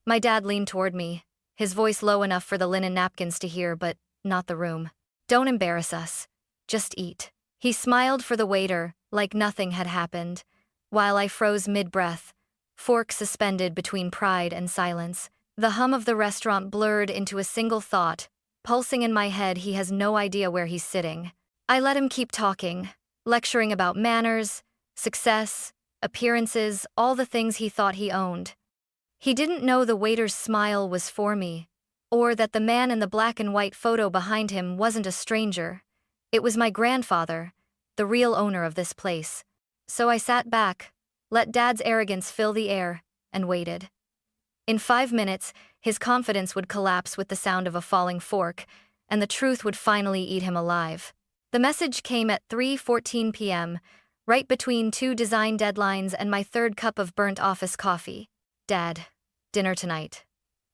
My dad leaned toward me, his voice low enough for the linen napkins to hear, but not the room. Don't embarrass us. Just eat. He smiled for the waiter, like nothing had happened, while I froze mid-breath, fork suspended between pride and silence. The hum of the restaurant blurred into a single thought, pulsing in my head. He has no idea where he's sitting. I let him keep talking, lecturing about manners, success, appearances, all the things he thought he owned. He didn't know the waiter's smile was for me, or that the man in the black and white photo behind him wasn't a stranger. It was my grandfather, the real owner of this place. So I sat back, let Dad's arrogance fill the air, and waited. In 5 minutes, his confidence would collapse with the sound of a falling fork, and the truth would finally eat him alive. The message came at 3:14 p.m., right between 2 design deadlines and my 3rd cup of burnt office coffee. Dad, dinner tonight.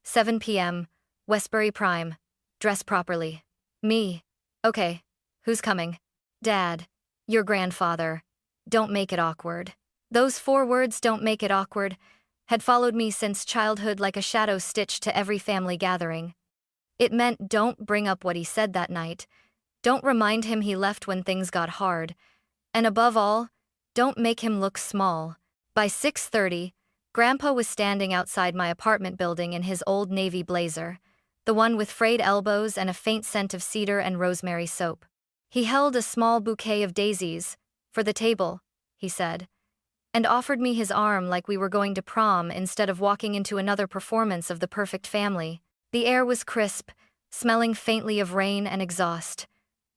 7 p.m., Westbury Prime. Dress properly. Me. Okay, who's coming? Dad, your grandfather. Don't make it awkward. Those 4 words, don't make it awkward, had followed me since childhood like a shadow stitched to every family gathering. It meant don't bring up what he said that night, don't remind him he left when things got hard, and above all, don't make him look small. By 6:30, Grandpa was standing outside my apartment building in his old navy blazer, the one with frayed elbows and a faint scent of cedar and rosemary soap. He held a small bouquet of daisies, for the table, he said, and offered me his arm like we were going to prom instead of walking into another performance of The Perfect Family. The air was crisp, smelling faintly of rain and exhaust.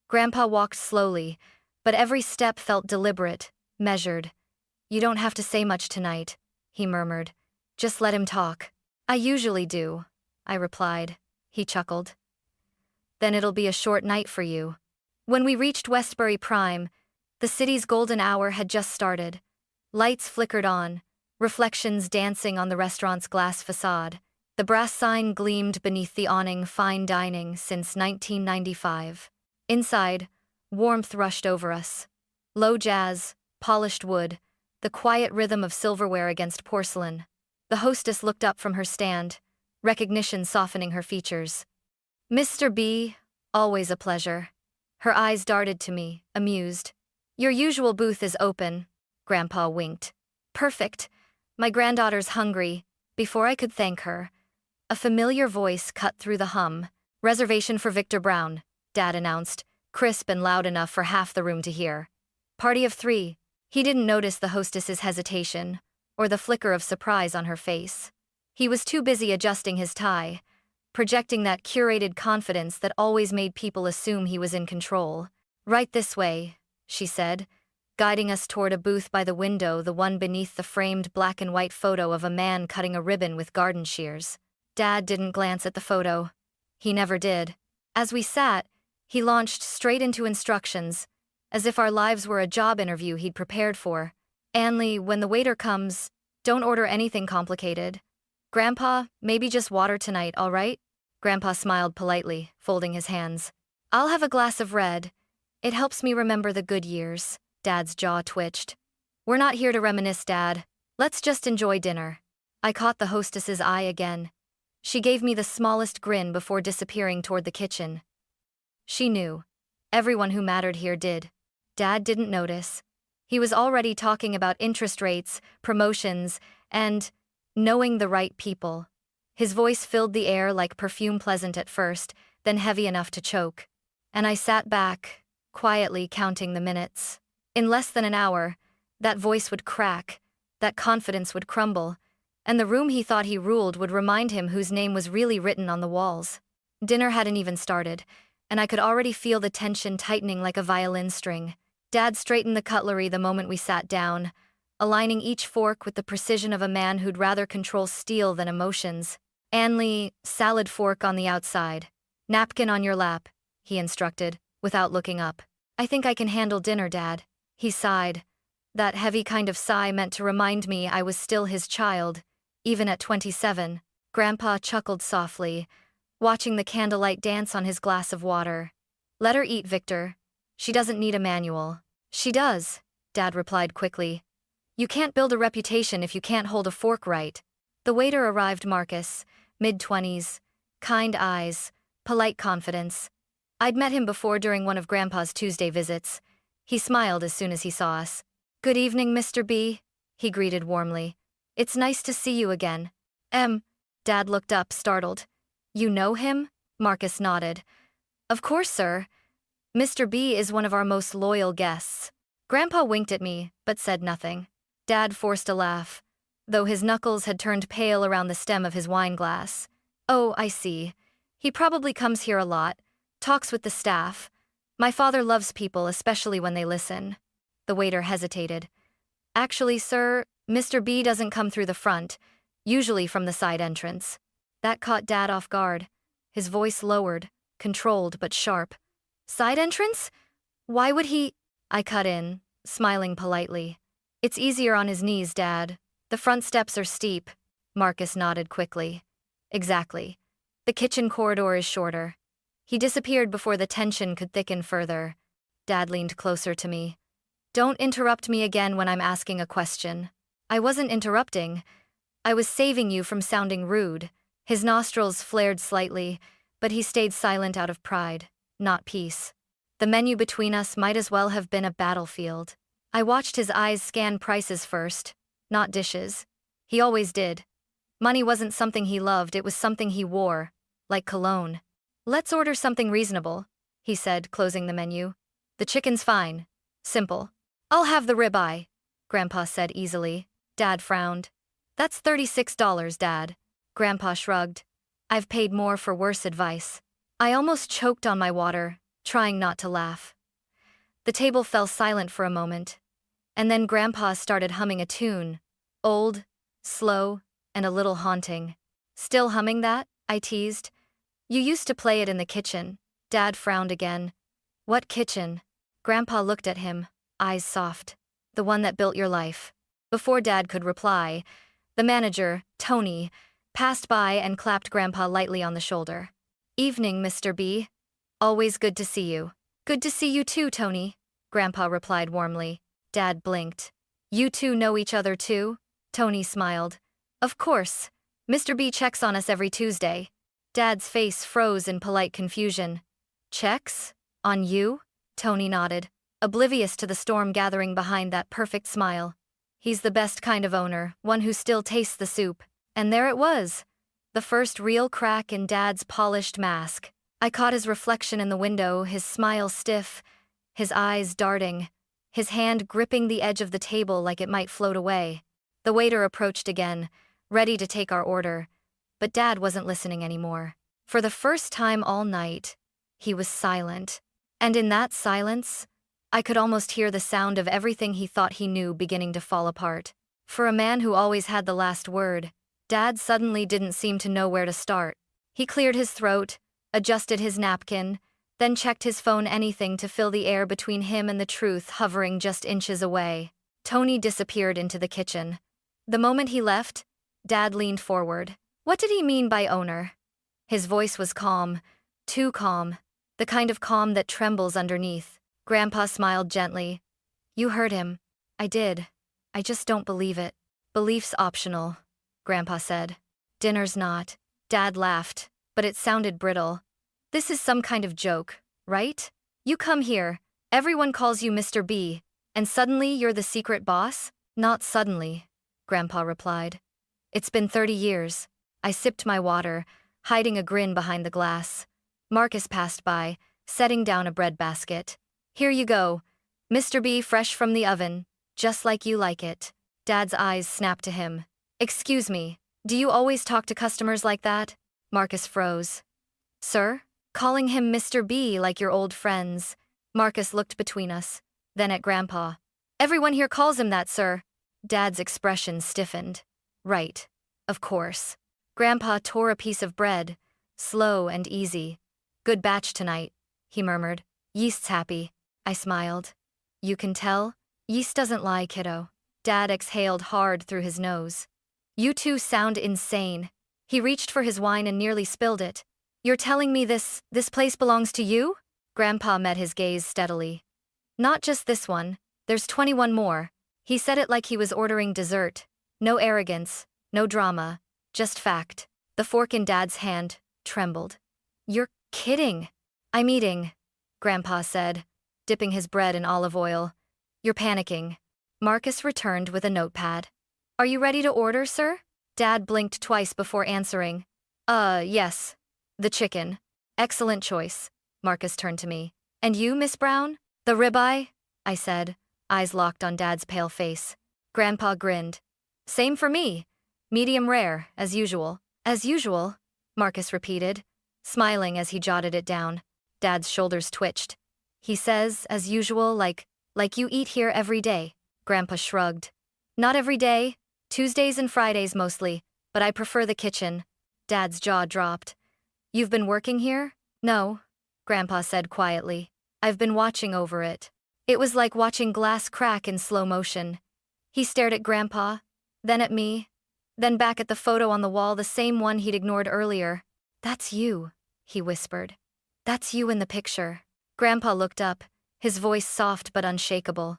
Grandpa walked slowly, but every step felt deliberate, measured. You don't have to say much tonight, he murmured. Just let him talk. I usually do, I replied. He chuckled. Then it'll be a short night for you. When we reached Westbury Prime, the city's golden hour had just started. Lights flickered on, reflections dancing on the restaurant's glass facade. The brass sign gleamed beneath the awning, fine dining since 1995. Inside, warmth rushed over us. Low jazz, polished wood, the quiet rhythm of silverware against porcelain. The hostess looked up from her stand, recognition softening her features. Mr. B, always a pleasure. Her eyes darted to me, amused. Your usual booth is open, Grandpa winked. Perfect. My granddaughter's hungry. Before I could thank her, a familiar voice cut through the hum. Reservation for Victor Brown, Dad announced, crisp and loud enough for half the room to hear. Party of 3. He didn't notice the hostess's hesitation, or the flicker of surprise on her face. He was too busy adjusting his tie, projecting that curated confidence that always made people assume he was in control. Right this way, she said, guiding us toward a booth by the window, the one beneath the framed black and white photo of a man cutting a ribbon with garden shears. Dad didn't glance at the photo. He never did. As we sat, he launched straight into instructions, as if our lives were a job interview he'd prepared for. Anley, when the waiter comes, don't order anything complicated. Grandpa, maybe just water tonight, all right? Grandpa smiled politely, folding his hands. I'll have a glass of red. It helps me remember the good years. Dad's jaw twitched. We're not here to reminisce, Dad. Let's just enjoy dinner. I caught the hostess's eye again. She gave me the smallest grin before disappearing toward the kitchen. She knew. Everyone who mattered here did. Dad didn't notice. He was already talking about interest rates, promotions, and knowing the right people. His voice filled the air like perfume, pleasant at first, then heavy enough to choke. And I sat back, quietly counting the minutes. In less than an hour, that voice would crack, that confidence would crumble, and the room he thought he ruled would remind him whose name was really written on the walls. Dinner hadn't even started, and I could already feel the tension tightening like a violin string. Dad straightened the cutlery the moment we sat down, aligning each fork with the precision of a man who'd rather control steel than emotions. Anley, salad fork on the outside. Napkin on your lap, he instructed, without looking up. I think I can handle dinner, Dad. He sighed. That heavy kind of sigh meant to remind me I was still his child, even at 27. Grandpa chuckled softly, watching the candlelight dance on his glass of water. Let her eat, Victor. She doesn't need a manual. She does, Dad replied quickly. You can't build a reputation if you can't hold a fork right. The waiter arrived. Marcus, mid-20s, kind eyes, polite confidence. I'd met him before during one of Grandpa's Tuesday visits. He smiled as soon as he saw us. "Good evening, Mr. B," he greeted warmly. "It's nice to see you again." Dad looked up, startled. "You know him?" Marcus nodded. "Of course, sir. Mr. B is one of our most loyal guests." Grandpa winked at me, but said nothing. Dad forced a laugh, though his knuckles had turned pale around the stem of his wine glass. "Oh, I see. He probably comes here a lot, talks with the staff. My father loves people, especially when they listen." The waiter hesitated. "Actually, sir, Mr. B doesn't come through the front, usually from the side entrance." That caught Dad off guard. His voice lowered, controlled but sharp. "Side entrance? Why would he—" I cut in, smiling politely. "It's easier on his knees, Dad. The front steps are steep." Marcus nodded quickly. "Exactly. The kitchen corridor is shorter." He disappeared before the tension could thicken further. Dad leaned closer to me. "Don't interrupt me again when I'm asking a question." "I wasn't interrupting. I was saving you from sounding rude." His nostrils flared slightly, but he stayed silent out of pride, not peace. The menu between us might as well have been a battlefield. I watched his eyes scan prices first, not dishes. He always did. Money wasn't something he loved, it was something he wore, like cologne. "Let's order something reasonable," he said, closing the menu. "The chicken's fine. Simple." "I'll have the ribeye," Grandpa said easily. Dad frowned. "That's $36, Dad." Grandpa shrugged. "I've paid more for worse advice." I almost choked on my water, trying not to laugh. The table fell silent for a moment, and then Grandpa started humming a tune, old, slow, and a little haunting. "Still humming that?" I teased. "You used to play it in the kitchen." Dad frowned again. "What kitchen?" Grandpa looked at him, eyes soft. "The one that built your life." Before Dad could reply, the manager, Tony, passed by and clapped Grandpa lightly on the shoulder. "Evening, Mr. B. Always good to see you." "Good to see you too, Tony," Grandpa replied warmly. Dad blinked. "You two know each other too?" Tony smiled. "Of course. Mr. B checks on us every Tuesday." Dad's face froze in polite confusion. "Checks? On you?" Tony nodded, oblivious to the storm gathering behind that perfect smile. "He's the best kind of owner, one who still tastes the soup." And there it was, the first real crack in Dad's polished mask. I caught his reflection in the window, his smile stiff, his eyes darting, his hand gripping the edge of the table like it might float away. The waiter approached again, ready to take our order, but Dad wasn't listening anymore. For the first time all night, he was silent. And in that silence, I could almost hear the sound of everything he thought he knew beginning to fall apart. For a man who always had the last word, Dad suddenly didn't seem to know where to start. He cleared his throat, adjusted his napkin, then checked his phone, anything to fill the air between him and the truth hovering just inches away. Tony disappeared into the kitchen. The moment he left, Dad leaned forward. "What did he mean by owner?" His voice was calm, too calm, the kind of calm that trembles underneath. Grandpa smiled gently. "You heard him." "I did. I just don't believe it." "Belief's optional," Grandpa said. "Dinner's not." Dad laughed, but it sounded brittle. "This is some kind of joke, right? You come here, everyone calls you Mr. B, and suddenly you're the secret boss?" "Not suddenly," Grandpa replied. "It's been 30 years. I sipped my water, hiding a grin behind the glass. Marcus passed by, setting down a bread basket. "Here you go. Mr. B, fresh from the oven, just like you like it." Dad's eyes snapped to him. "Excuse me, do you always talk to customers like that?" Marcus froze. "Sir? Calling him Mr. B like your old friends." Marcus looked between us, then at Grandpa. "Everyone here calls him that, sir." Dad's expression stiffened. "Right. Of course." Grandpa tore a piece of bread, slow and easy. "Good batch tonight," he murmured. "Yeast's happy." I smiled. "You can tell? Yeast doesn't lie, kiddo." Dad exhaled hard through his nose. "You two sound insane." He reached for his wine and nearly spilled it. "You're telling me this place belongs to you?" Grandpa met his gaze steadily. "Not just this one, there's 21 more." He said it like he was ordering dessert. No arrogance, no drama, Just fact. The fork in Dad's hand trembled. You're kidding. I'm eating, Grandpa said, dipping his bread in olive oil. You're panicking. Marcus returned with a notepad. Are you ready to order, sir? Dad blinked twice before answering. Yes. The chicken. Excellent choice. Marcus turned to me. And you, Miss Brown? The ribeye? I said, eyes locked on Dad's pale face. Grandpa grinned. Same for me. Medium rare, as usual. As usual, Marcus repeated, smiling as he jotted it down. Dad's shoulders twitched. He says, as usual, like you eat here every day. Grandpa shrugged. Not every day. Tuesdays and Fridays mostly, but I prefer the kitchen. Dad's jaw dropped. You've been working here? No, Grandpa said quietly. I've been watching over it. It was like watching glass crack in slow motion. He stared at Grandpa, then at me, then back at the photo on the wall, the same one he'd ignored earlier. That's you, he whispered. That's you in the picture. Grandpa looked up, his voice soft but unshakable.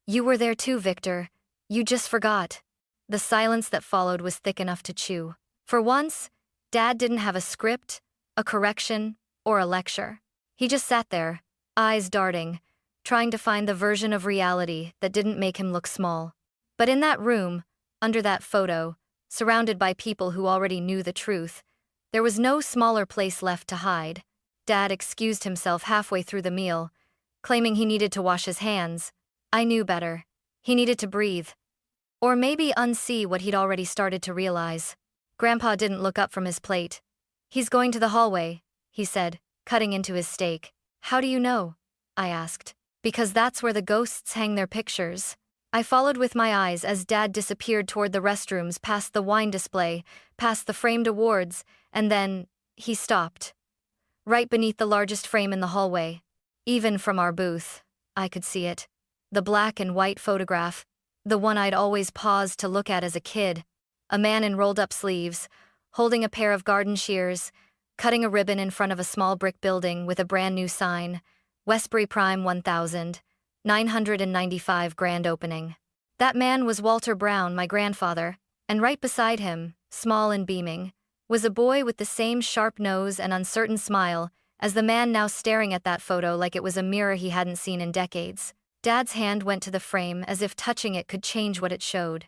You were there too, Victor. You just forgot. The silence that followed was thick enough to chew. For once, Dad didn't have a script, a correction, or a lecture. He just sat there, eyes darting, trying to find the version of reality that didn't make him look small. But in that room, under that photo, surrounded by people who already knew the truth, there was no smaller place left to hide. Dad excused himself halfway through the meal, claiming he needed to wash his hands. I knew better. He needed to breathe. Or maybe unsee what he'd already started to realize. Grandpa didn't look up from his plate. He's going to the hallway, he said, cutting into his steak. How do you know? I asked. Because that's where the ghosts hang their pictures. I followed with my eyes as Dad disappeared toward the restrooms, past the wine display, past the framed awards, and then he stopped. Right beneath the largest frame in the hallway. Even from our booth, I could see it. The black and white photograph, the one I'd always paused to look at as a kid. A man in rolled-up sleeves, holding a pair of garden shears, cutting a ribbon in front of a small brick building with a brand-new sign, Westbury Prime 1000, 995 grand opening. That man was Walter Brown, my grandfather, and right beside him, small and beaming, was a boy with the same sharp nose and uncertain smile as the man now staring at that photo like it was a mirror he hadn't seen in decades. Dad's hand went to the frame as if touching it could change what it showed.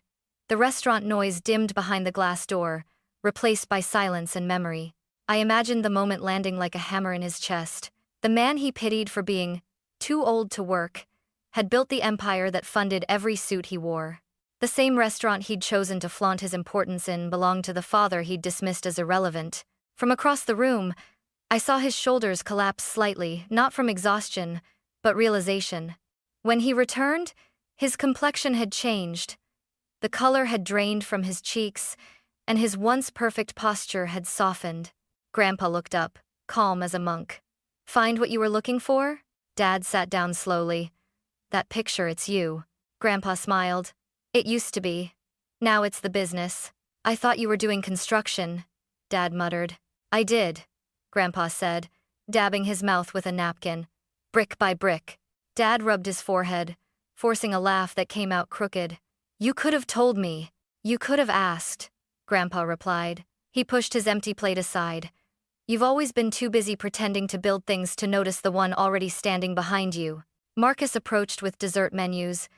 The restaurant noise dimmed behind the glass door, replaced by silence and memory. I imagined the moment landing like a hammer in his chest. The man he pitied for being too old to work had built the empire that funded every suit he wore. The same restaurant he'd chosen to flaunt his importance in belonged to the father he'd dismissed as irrelevant. From across the room, I saw his shoulders collapse slightly, not from exhaustion, but realization. When he returned, his complexion had changed. The color had drained from his cheeks, and his once perfect posture had softened. Grandpa looked up, calm as a monk. Find what you were looking for? Dad sat down slowly. That picture, it's you. Grandpa smiled. It used to be. Now it's the business. I thought you were doing construction, Dad muttered. I did, Grandpa said, dabbing his mouth with a napkin. Brick by brick. Dad rubbed his forehead, forcing a laugh that came out crooked. You could have told me. You could have asked, Grandpa replied. He pushed his empty plate aside. You've always been too busy pretending to build things to notice the one already standing behind you. Marcus approached with dessert menus,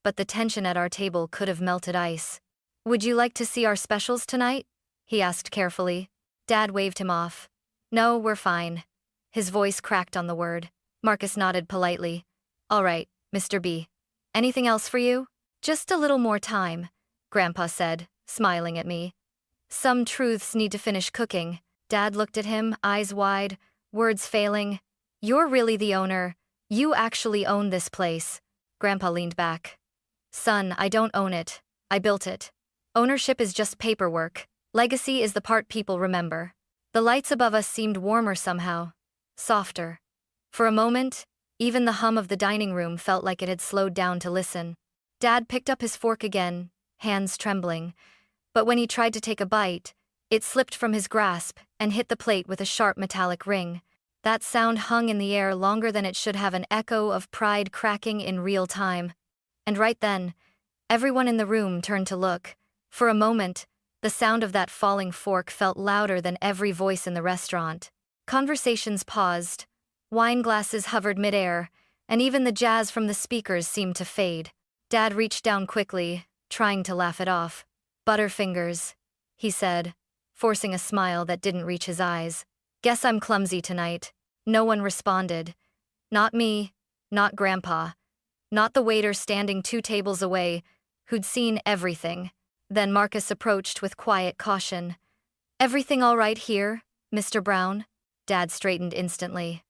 but the tension at our table could have melted ice. Would you like to see our specials tonight? He asked carefully. Dad waved him off. No, we're fine. His voice cracked on the word. Marcus nodded politely. All right, Mr. B. Anything else for you? Just a little more time, Grandpa said, smiling at me. Some truths need to finish cooking. Dad looked at him, eyes wide, words failing. You're really the owner. You actually own this place. Grandpa leaned back. Son, I don't own it. I built it. Ownership is just paperwork. Legacy is the part people remember. The lights above us seemed warmer somehow. Softer. For a moment, even the hum of the dining room felt like it had slowed down to listen. Dad picked up his fork again, hands trembling. But when he tried to take a bite, it slipped from his grasp and hit the plate with a sharp metallic ring. That sound hung in the air longer than it should have, an echo of pride cracking in real time. And right then, everyone in the room turned to look. For a moment, The sound of that falling fork felt louder than every voice in the restaurant. Conversations paused, wine glasses hovered midair, and even the jazz from the speakers seemed to fade. Dad reached down quickly, trying to laugh it off. "Butterfingers," he said, forcing a smile that didn't reach his eyes. "Guess I'm clumsy tonight." No one responded. Not me, not Grandpa, not the waiter standing 2 tables away, who'd seen everything. Then Marcus approached with quiet caution. "Everything all right here, Mr. Brown?" Dad straightened instantly.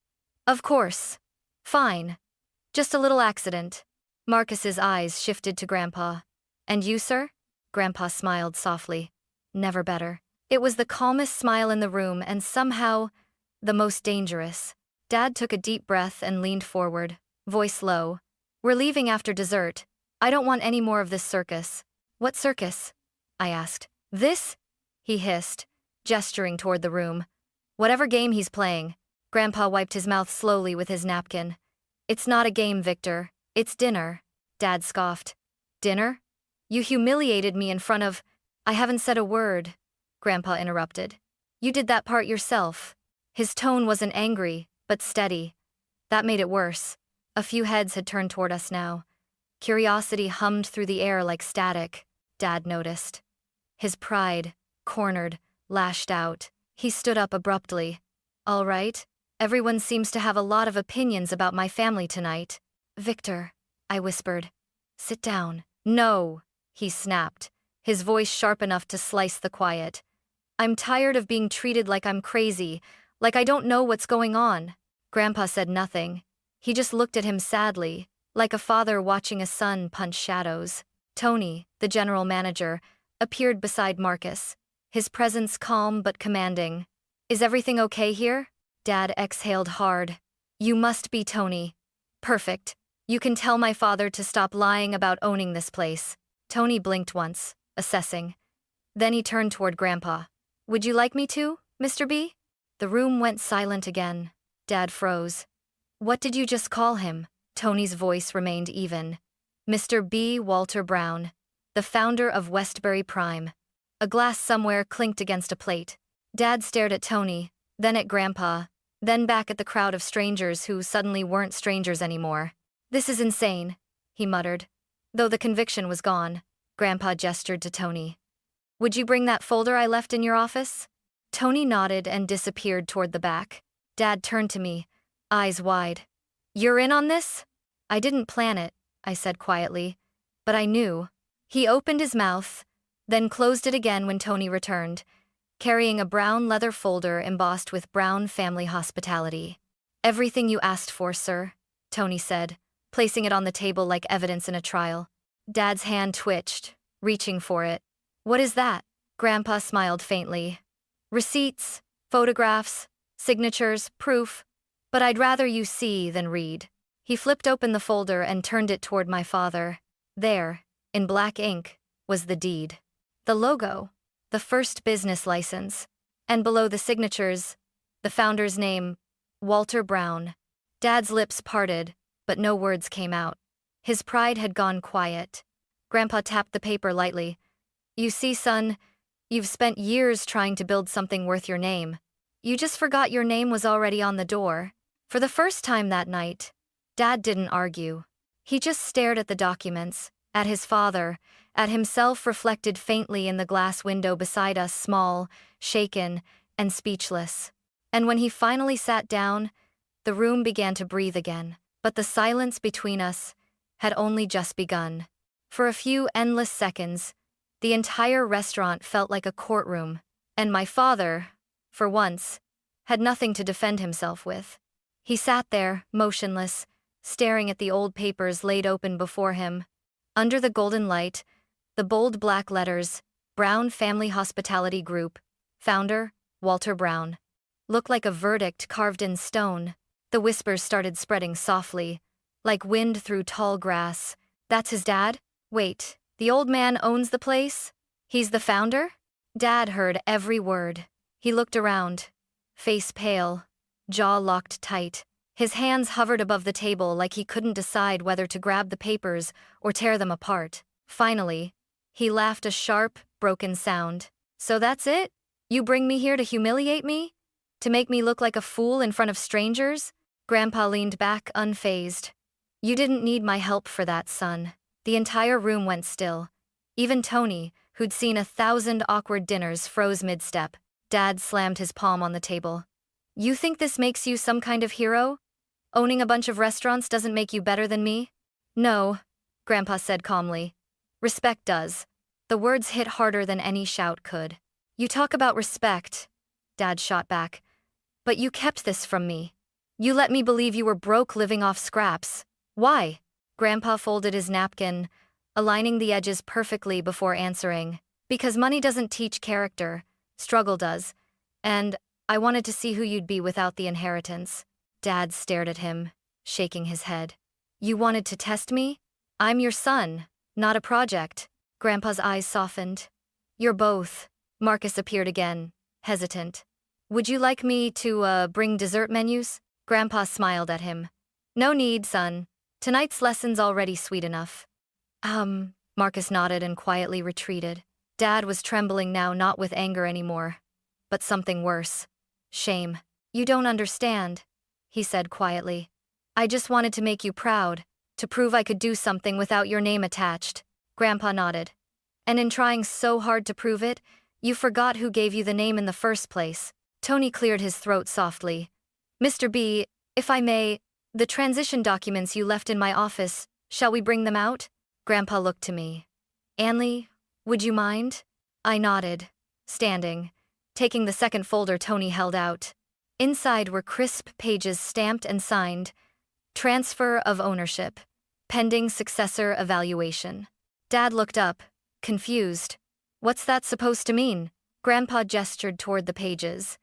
"Of course. Fine. Just a little accident." Marcus's eyes shifted to Grandpa. "And you, sir?" Grandpa smiled softly. "Never better." It was the calmest smile in the room and somehow the most dangerous. Dad took a deep breath and leaned forward, voice low. "We're leaving after dessert. I don't want any more of this circus." "What circus?" I asked. "This?" he hissed, gesturing toward the room. "Whatever game he's playing." Grandpa wiped his mouth slowly with his napkin. "It's not a game, Victor. It's dinner." Dad scoffed. "Dinner? You humiliated me in front of—" "I haven't said a word," Grandpa interrupted. "You did that part yourself." His tone wasn't angry, but steady. That made it worse. A few heads had turned toward us now. Curiosity hummed through the air like static. Dad noticed. His pride, cornered, lashed out. He stood up abruptly. "All right. Everyone seems to have a lot of opinions about my family tonight." "Victor," I whispered. "Sit down." "No," he snapped, his voice sharp enough to slice the quiet. "I'm tired of being treated like I'm crazy, like I don't know what's going on." Grandpa said nothing. He just looked at him sadly, like a father watching a son punch shadows. Tony, the general manager, appeared beside Marcus, his presence calm but commanding. "Is everything okay here?" Dad exhaled hard. "You must be Tony. Perfect. You can tell my father to stop lying about owning this place." Tony blinked once, assessing. Then he turned toward Grandpa. "Would you like me to, Mr. B?" The room went silent again. Dad froze. "What did you just call him?" Tony's voice remained even. "Mr. B. Walter Brown, the founder of Westbury Prime." A glass somewhere clinked against a plate. Dad stared at Tony, then at Grandpa, then back at the crowd of strangers who suddenly weren't strangers anymore. "This is insane," he muttered. Though the conviction was gone, Grandpa gestured to Tony. "Would you bring that folder I left in your office?" Tony nodded and disappeared toward the back. Dad turned to me, eyes wide. "You're in on this?" "I didn't plan it," I said quietly, "but I knew." He opened his mouth, then closed it again when Tony returned, carrying a brown leather folder embossed with Brown Family Hospitality. "Everything you asked for, sir," Tony said, placing it on the table like evidence in a trial. Dad's hand twitched, reaching for it. "What is that?" Grandpa smiled faintly. "Receipts, photographs, signatures, proof, but I'd rather you see than read." He flipped open the folder and turned it toward my father. There, in black ink, was the deed. The logo, the first business license, and below the signatures, the founder's name, Walter Brown. Dad's lips parted, but no words came out. His pride had gone quiet. Grandpa tapped the paper lightly. "You see, son, you've spent years trying to build something worth your name. You just forgot your name was already on the door." For the first time that night, Dad didn't argue. He just stared at the documents, at his father, at himself reflected faintly in the glass window beside us, small, shaken, and speechless. And when he finally sat down, the room began to breathe again. But the silence between us had only just begun. For a few endless seconds, the entire restaurant felt like a courtroom, and my father, for once, had nothing to defend himself with. He sat there, motionless, staring at the old papers laid open before him. Under the golden light, the bold black letters, Brown Family Hospitality Group, founder, Walter Brown, looked like a verdict carved in stone. The whispers started spreading softly, like wind through tall grass. "That's his dad? Wait, the old man owns the place? He's the founder?" Dad heard every word. He looked around, face pale, jaw locked tight. His hands hovered above the table like he couldn't decide whether to grab the papers or tear them apart. Finally, he laughed a sharp, broken sound. So that's it? You bring me here to humiliate me? To make me look like a fool in front of strangers? Grandpa leaned back, unfazed. You didn't need my help for that, son. The entire room went still. Even Tony, who'd seen 1,000 awkward dinners, froze mid-step. Dad slammed his palm on the table. You think this makes you some kind of hero? Owning a bunch of restaurants doesn't make you better than me? No, Grandpa said calmly. Respect does. The words hit harder than any shout could. You talk about respect, Dad shot back. But you kept this from me. You let me believe you were broke living off scraps. Why? Grandpa folded his napkin, aligning the edges perfectly before answering. Because money doesn't teach character, struggle does. And I wanted to see who you'd be without the inheritance. Dad stared at him, shaking his head. You wanted to test me? I'm your son, not a project. Grandpa's eyes softened. You're both. Marcus appeared again, hesitant. Would you like me to, bring dessert menus? Grandpa smiled at him. No need, son. Tonight's lesson's already sweet enough. Marcus nodded and quietly retreated. Dad was trembling now, not with anger anymore, but something worse. Shame. You don't understand, he said quietly. I just wanted to make you proud, to prove I could do something without your name attached. Grandpa nodded. And in trying so hard to prove it, you forgot who gave you the name in the first place. Tony cleared his throat softly. Mr. B, if I may, the transition documents you left in my office, shall we bring them out? Grandpa looked to me. Anley, would you mind? I nodded, standing, taking the second folder Tony held out. Inside were crisp pages stamped and signed. Transfer of ownership. Pending successor evaluation. Dad looked up, confused. What's that supposed to mean? Grandpa gestured toward the pages.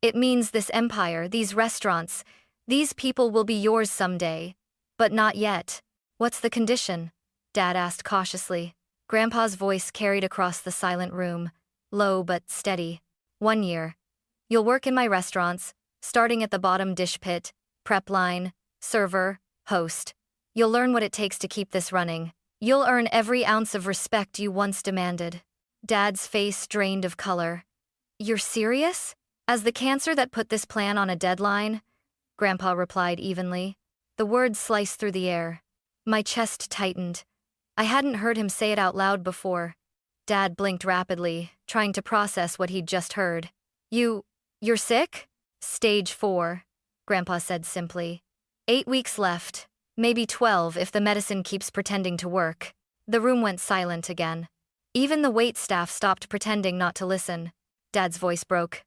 It means this empire, these restaurants, these people will be yours someday. But not yet. What's the condition? Dad asked cautiously. Grandpa's voice carried across the silent room, low but steady. 1 year. You'll work in my restaurants, starting at the bottom dish pit, prep line, server, host. You'll learn what it takes to keep this running. You'll earn every ounce of respect you once demanded. Dad's face drained of color. You're serious? As the cancer that put this plan on a deadline? Grandpa replied evenly. The words sliced through the air. My chest tightened. I hadn't heard him say it out loud before. Dad blinked rapidly, trying to process what he'd just heard. You're sick? Stage 4, Grandpa said simply. 8 weeks left, maybe 12 if the medicine keeps pretending to work. The room went silent again. Even the wait staff stopped pretending not to listen. Dad's voice broke.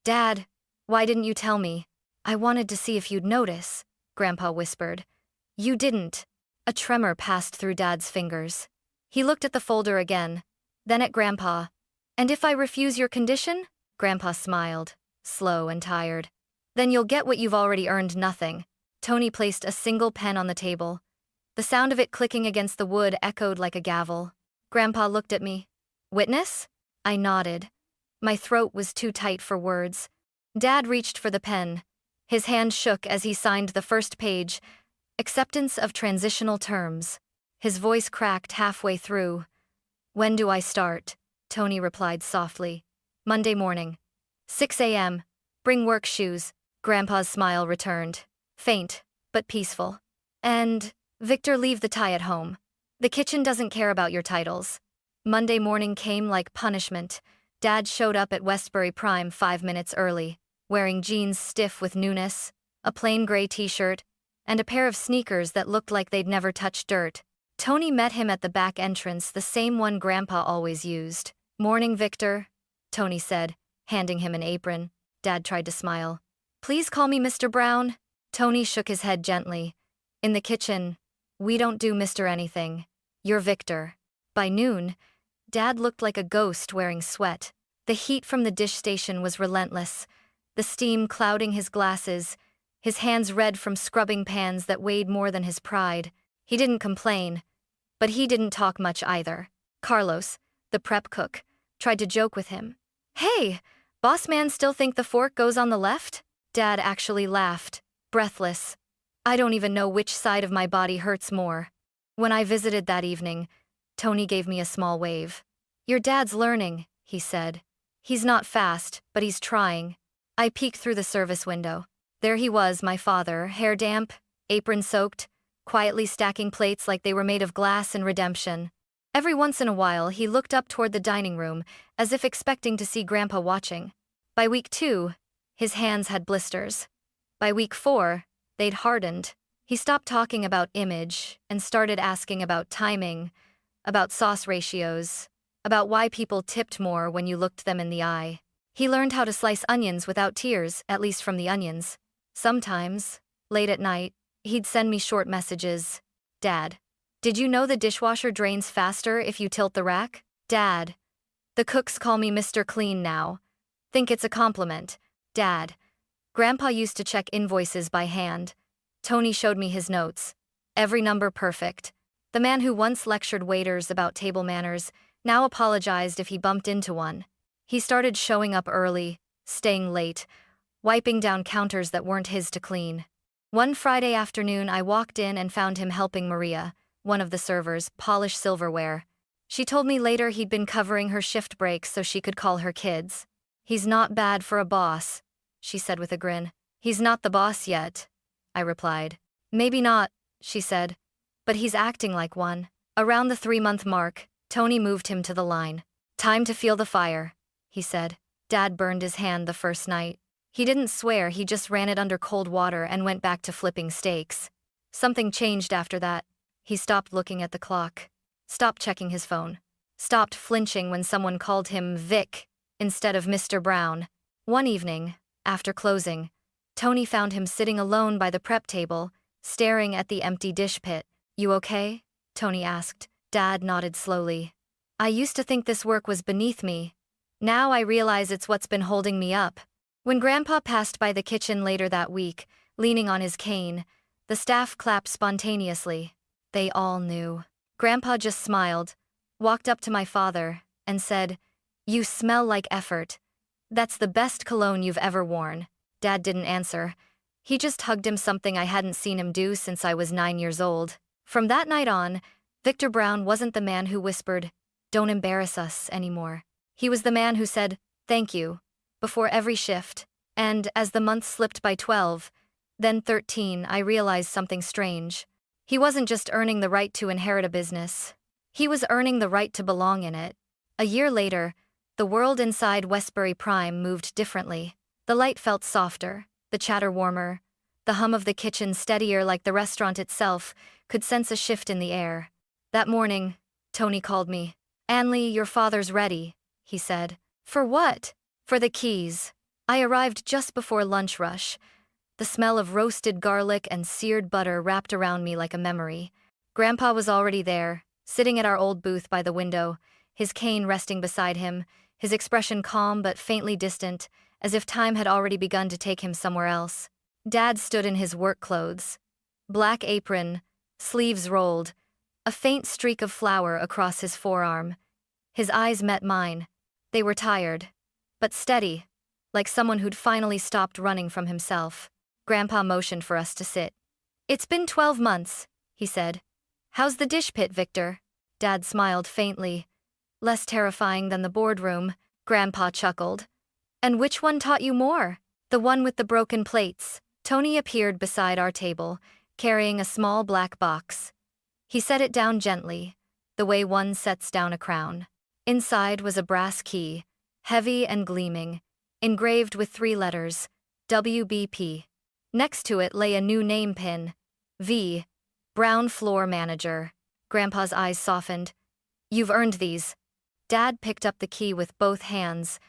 Dad, why didn't you tell me? I wanted to see if you'd notice, Grandpa whispered. You didn't. A tremor passed through Dad's fingers. He looked at the folder again, then at Grandpa. And if I refuse your condition? Grandpa smiled, slow and tired. Then you'll get what you've already earned, nothing. Tony placed a single pen on the table. The sound of it clicking against the wood echoed like a gavel. Grandpa looked at me. Witness? I nodded. My throat was too tight for words. Dad reached for the pen. His hand shook as he signed the first page. Acceptance of transitional terms. His voice cracked halfway through. When do I start? Tony replied softly. Monday morning. 6 a.m. Bring work shoes. Grandpa's smile returned. Faint, but peaceful. And, Victor, leave the tie at home. The kitchen doesn't care about your titles. Monday morning came like punishment. Dad showed up at Westbury Prime 5 minutes early, wearing jeans stiff with newness, a plain gray t-shirt, and a pair of sneakers that looked like they'd never touched dirt. Tony met him at the back entrance, the same one Grandpa always used. Morning, Victor, Tony said, handing him an apron. Dad tried to smile. Please call me Mr. Brown. Tony shook his head gently. In the kitchen, we don't do Mr. anything. You're Victor. By noon, Dad looked like a ghost wearing sweat. The heat from the dish station was relentless, the steam clouding his glasses, his hands red from scrubbing pans that weighed more than his pride. He didn't complain, but he didn't talk much either. Carlos, the prep cook, tried to joke with him. Hey, boss man still think the fork goes on the left? Dad actually laughed, breathless. I don't even know which side of my body hurts more. When I visited that evening, Tony gave me a small wave. Your dad's learning, he said. He's not fast, but he's trying. I peeked through the service window. There he was, my father, hair damp, apron soaked, quietly stacking plates like they were made of glass and redemption. Every once in a while, he looked up toward the dining room, as if expecting to see Grandpa watching. By week 2, his hands had blisters. By week 4, they'd hardened. He stopped talking about image and started asking about timing, about sauce ratios, about why people tipped more when you looked them in the eye. He learned how to slice onions without tears, at least from the onions. Sometimes, late at night, he'd send me short messages. Dad, did you know the dishwasher drains faster if you tilt the rack? Dad, the cooks call me Mr. Clean now. Think it's a compliment. Dad, Grandpa used to check invoices by hand. Tony showed me his notes. Every number perfect. The man who once lectured waiters about table manners now apologized if he bumped into one. He started showing up early, staying late, wiping down counters that weren't his to clean. One Friday afternoon, I walked in and found him helping Maria, one of the servers, polish silverware. She told me later he'd been covering her shift breaks so she could call her kids. He's not bad for a boss, she said with a grin. He's not the boss yet, I replied. Maybe not, she said, but he's acting like one. Around the 3-month mark, Tony moved him to the line. Time to feel the fire, he said. Dad burned his hand the first night. He didn't swear, he just ran it under cold water and went back to flipping steaks. Something changed after that. He stopped looking at the clock, stopped checking his phone, stopped flinching when someone called him Vic instead of Mr. Brown. One evening, after closing, Tony found him sitting alone by the prep table, staring at the empty dish pit. You okay? Tony asked. Dad nodded slowly. I used to think this work was beneath me. Now I realize it's what's been holding me up. When Grandpa passed by the kitchen later that week, leaning on his cane, the staff clapped spontaneously. They all knew. Grandpa just smiled, walked up to my father, and said, "You smell like effort. That's the best cologne you've ever worn." Dad didn't answer. He just hugged him, something I hadn't seen him do since I was 9 years old. From that night on, Victor Brown wasn't the man who whispered, "Don't embarrass us," anymore. He was the man who said, "Thank you," before every shift. And as the months slipped by 12, then 13, I realized something strange. He wasn't just earning the right to inherit a business. He was earning the right to belong in it. A year later, the world inside Westbury Prime moved differently. The light felt softer, the chatter warmer, the hum of the kitchen steadier, like the restaurant itself could sense a shift in the air. That morning, Tony called me. "Anley, your father's ready," he said. "For what?" "For the keys." I arrived just before lunch rush. The smell of roasted garlic and seared butter wrapped around me like a memory. Grandpa was already there, sitting at our old booth by the window, his cane resting beside him, his expression calm but faintly distant, as if time had already begun to take him somewhere else. Dad stood in his work clothes. Black apron, sleeves rolled, a faint streak of flour across his forearm. His eyes met mine. They were tired, but steady, like someone who'd finally stopped running from himself. Grandpa motioned for us to sit. "It's been 12 months, he said. "How's the dish pit, Victor?" Dad smiled faintly. "Less terrifying than the boardroom," Grandpa chuckled. "And which one taught you more?" "The one with the broken plates." Tony appeared beside our table, carrying a small black box. He set it down gently, the way one sets down a crown. Inside was a brass key, heavy and gleaming, engraved with 3 letters, WBP. Next to it lay a new name pin, V, Brown Floor Manager. Grandpa's eyes softened. "You've earned these." Dad picked up the key with both hands,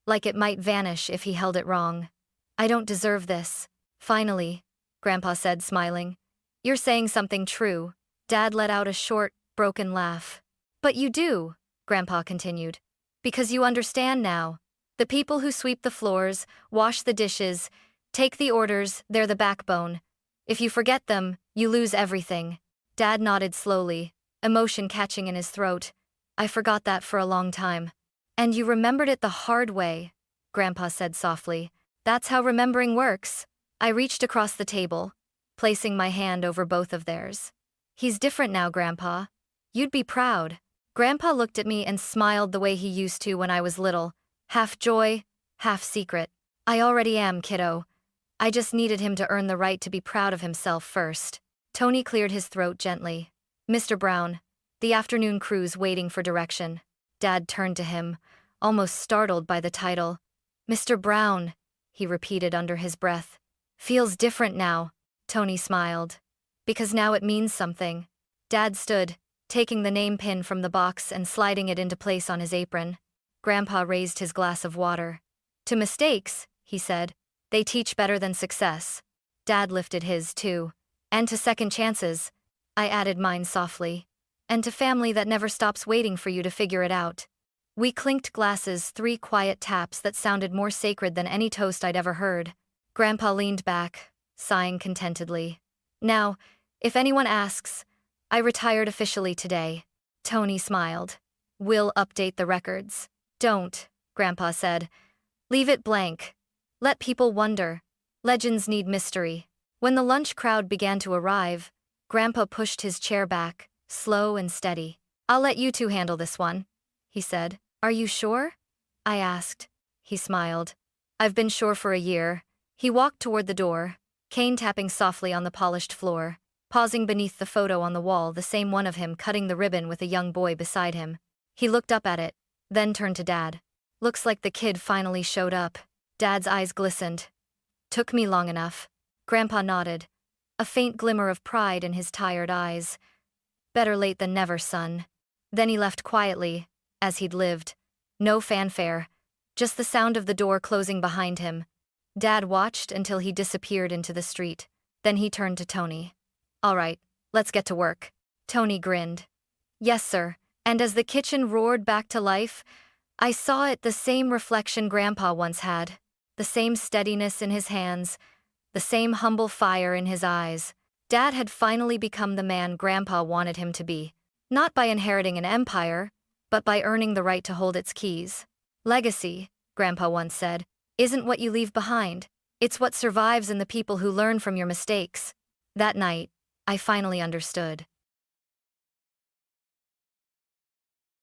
like it might vanish if he held it wrong. "I don't deserve this." "Finally," Grandpa said, smiling. "You're saying something true." Dad let out a short, broken laugh. "But you do," Grandpa continued. "Because you understand now. The people who sweep the floors, wash the dishes, take the orders, they're the backbone. If you forget them, you lose everything." Dad nodded slowly, emotion catching in his throat. "I forgot that for a long time." "And you remembered it the hard way," Grandpa said softly. "That's how remembering works." I reached across the table, placing my hand over both of theirs. "He's different now, Grandpa. You'd be proud." Grandpa looked at me and smiled the way he used to when I was little, Half joy, half secret. I already am, kiddo. I just needed him to earn the right to be proud of himself first. Tony cleared his throat gently. Mr. Brown, the afternoon crew's waiting for direction. Dad turned to him, almost startled by the title. Mr. Brown, he repeated under his breath. Feels different now. Tony smiled. Because now it means something. Dad stood, taking the name pin from the box and sliding it into place on his apron. Grandpa raised his glass of water. To mistakes, he said, they teach better than success. Dad lifted his, too. And to second chances, I added mine softly. And to family that never stops waiting for you to figure it out. We clinked glasses, 3 quiet taps that sounded more sacred than any toast I'd ever heard. Grandpa leaned back, sighing contentedly. Now, if anyone asks, I retired officially today. Tony smiled. We'll update the records. Don't, Grandpa said. Leave it blank. Let people wonder. Legends need mystery. When the lunch crowd began to arrive, Grandpa pushed his chair back, slow and steady. I'll let you two handle this one, he said. Are you sure? I asked. He smiled. I've been sure for a year. He walked toward the door, cane tapping softly on the polished floor, pausing beneath the photo on the wall, the same one of him cutting the ribbon with a young boy beside him. He looked up at it, then turned to Dad. Looks like the kid finally showed up. Dad's eyes glistened. Took me long enough. Grandpa nodded, a faint glimmer of pride in his tired eyes. Better late than never, son. Then he left quietly, as he'd lived. No fanfare, just the sound of the door closing behind him. Dad watched until he disappeared into the street. Then he turned to Tony. All right, let's get to work. Tony grinned. Yes, sir. And as the kitchen roared back to life, I saw it, the same reflection Grandpa once had. The same steadiness in his hands, the same humble fire in his eyes. Dad had finally become the man Grandpa wanted him to be. Not by inheriting an empire, but by earning the right to hold its keys. Legacy, Grandpa once said, isn't what you leave behind. It's what survives in the people who learn from your mistakes. That night, I finally understood.